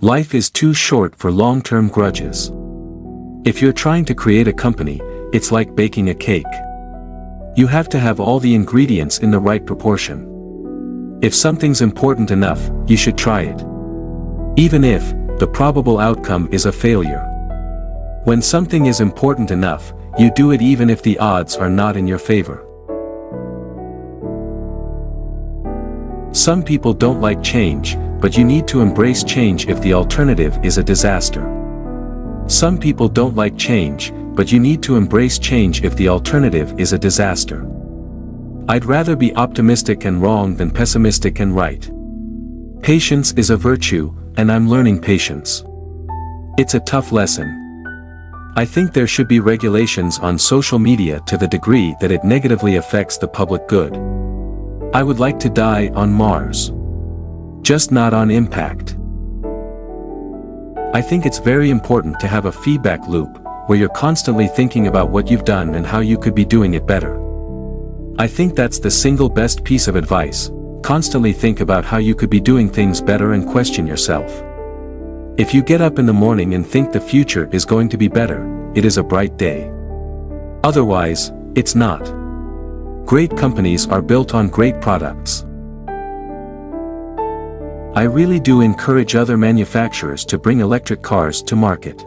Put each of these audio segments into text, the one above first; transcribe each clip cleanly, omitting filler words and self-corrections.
Life is too short for long-term grudges. If you're trying to create a company, it's like baking a cake. You have to have all the ingredients in the right proportion. If something's important enough, you should try it. Even if the probable outcome is a failure. When something is important enough, you do it even if the odds are not in your favor. Some people don't like change, but you need to embrace change if the alternative is a disaster. Some people don't like change, but you need to embrace change if the alternative is a disaster. I'd rather be optimistic and wrong than pessimistic and right. Patience is a virtue, and I'm learning patience. It's a tough lesson. I think there should be regulations on social media to the degree that it negatively affects the public good. I would like to die on Mars. Just not on impact. I think it's very important to have a feedback loop, where you're constantly thinking about what you've done and how you could be doing it better. I think that's the single best piece of advice. Constantly think about how you could be doing things better and question yourself. If you get up in the morning and think the future is going to be better, it is a bright day. Otherwise, it's not. Great companies are built on great products. I really do encourage other manufacturers to bring electric cars to market.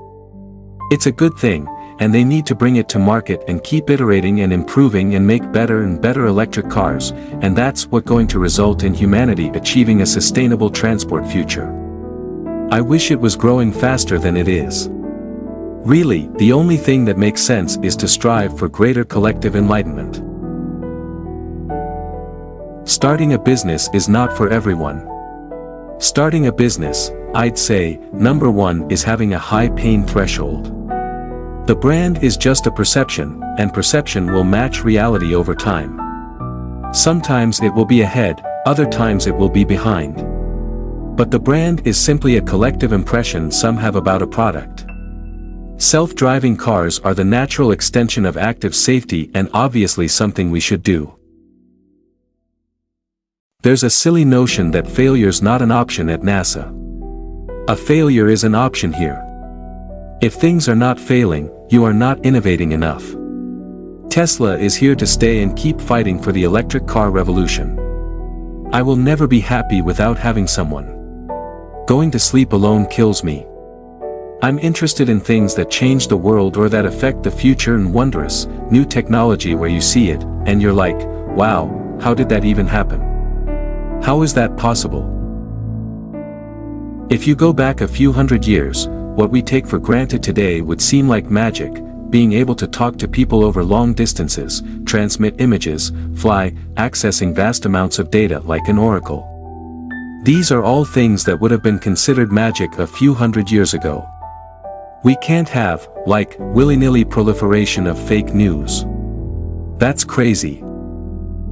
It's a good thing, and they need to bring it to market and keep iterating and improving and make better and better electric cars, and that's what's going to result in humanity achieving a sustainable transport future. I wish it was growing faster than it is. Really, the only thing that makes sense is to strive for greater collective enlightenment. Starting a business is not for everyone. Starting a business, I'd say, number one is having a high pain threshold. The brand is just a perception, and perception will match reality over time. Sometimes it will be ahead, other times it will be behind. But the brand is simply a collective impression some have about a product. Self-driving cars are the natural extension of active safety and obviously something we should do. There's a silly notion that failure's not an option at NASA. A failure is an option here. If things are not failing, you are not innovating enough. Tesla is here to stay and keep fighting for the electric car revolution. I will never be happy without having someone. Going to sleep alone kills me. I'm interested in things that change the world or that affect the future and wondrous, new technology where you see it, and you're like, wow, how did that even happen? How is that possible? If you go back a few hundred years, what we take for granted today would seem like magic, being able to talk to people over long distances, transmit images, fly, accessing vast amounts of data like an oracle. These are all things that would have been considered magic a few hundred years ago. We can't have, like, willy-nilly proliferation of fake news. That's crazy.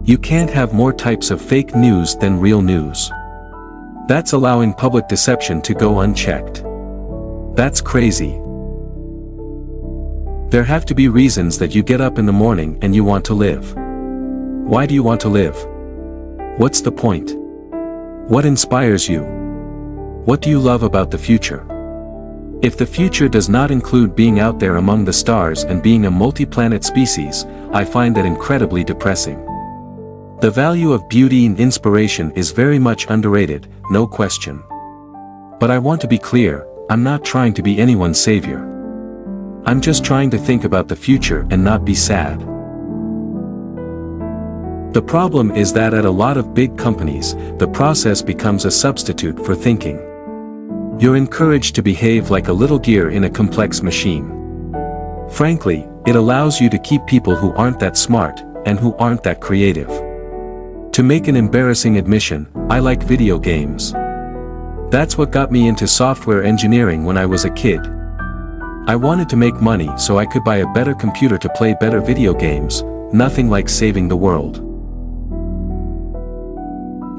You can't have more types of fake news than real news. That's allowing public deception to go unchecked. That's crazy. There have to be reasons that you get up in the morning and you want to live. Why do you want to live? What's the point? What inspires you? What do you love about the future? If the future does not include being out there among the stars and being a multi-planet species, I find that incredibly depressing. The value of beauty and inspiration is very much underrated, no question. But I want to be clear, I'm not trying to be anyone's savior. I'm just trying to think about the future and not be sad. The problem is that at a lot of big companies, the process becomes a substitute for thinking. You're encouraged to behave like a little gear in a complex machine. Frankly, it allows you to keep people who aren't that smart, and who aren't that creative. To make an embarrassing admission, I like video games. That's what got me into software engineering when I was a kid. I wanted to make money so I could buy a better computer to play better video games, nothing like saving the world.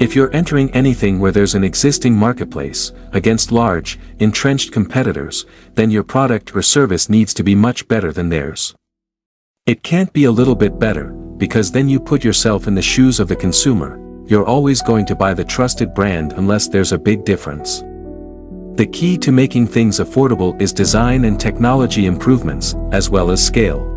If you're entering anything where there's an existing marketplace, against large, entrenched competitors, then your product or service needs to be much better than theirs. It can't be a little bit better, because then you put yourself in the shoes of the consumer. You're always going to buy the trusted brand unless there's a big difference. The key to making things affordable is design and technology improvements, as well as scale.